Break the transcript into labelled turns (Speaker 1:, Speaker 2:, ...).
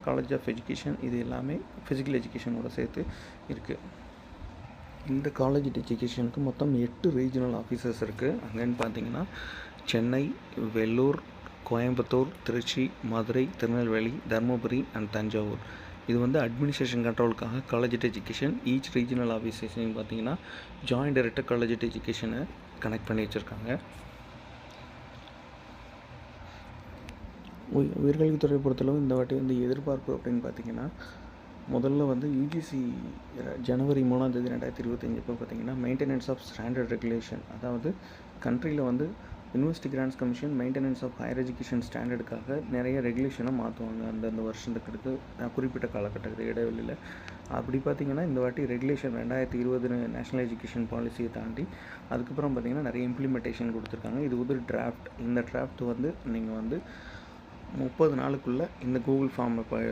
Speaker 1: College of education இது எல்லாமே physical எஜுகேஷனோட சேர்த்து இருக்குது. இந்த காலேஜ் எஜுகேஷனுக்கு மொத்தம் 8 ரீஜனல் ஆஃபீஸர்ஸ் இருக்குது. அங்கேன்னு பார்த்தீங்கன்னா சென்னை, வெள்ளூர், கோயம்புத்தூர், திருச்சி, மதுரை, திருநெல்வேலி, தருமபுரி அண்ட் தஞ்சாவூர். இது வந்து அட்மினிஸ்ட்ரேஷன் கண்ட்ரோலுக்காக காலேஜ் எஜுகேஷன். ஈச் ரீஜனல் ஆஃபீஸர்ஸையும் பார்த்தீங்கன்னா ஜாயிண்ட் டைரக்டர் காலேஜ் எஜுகேஷனை கனெக்ட் பண்ணி வச்சுருக்காங்க. உயர்கல்வித்துறை பொறுத்தளவு இந்த வாட்டி வந்து எதிர்பார்ப்பு அப்படின்னு பார்த்தீங்கன்னா, முதல்ல வந்து யூஜிசி ஜனவரி 3 2025 இப்போ பார்த்தீங்கன்னா மெயின்டெனன்ஸ் ஆஃப் ஸ்டாண்டர்ட் ரெகுலேஷன், அதாவது கண்ட்ரியில் வந்து university grants commission maintenance of higher education ஸ்டாண்டர்டுக்காக நிறைய ரெகுலேஷனை மாற்றுவாங்க அந்தந்த வருஷத்துக்கு குறிப்பிட்ட காலகட்டத்தில் இடைவெளியில். அப்படி பார்த்திங்கன்னா இந்த வாட்டி ரெகுலேஷன் 2020 நேஷ்னல் எஜுகேஷன் பாலிசியை தாண்டி அதுக்கப்புறம் பார்த்திங்கன்னா நிறைய இம்ப்ளிமெண்டேஷன் கொடுத்துருக்காங்க. இது ஒரு டிராஃப்ட். இந்த டிராஃப்ட் வந்து நீங்கள் வந்து 30 நாளுக்குள்ளே இந்த கூகுள் ஃபார்மை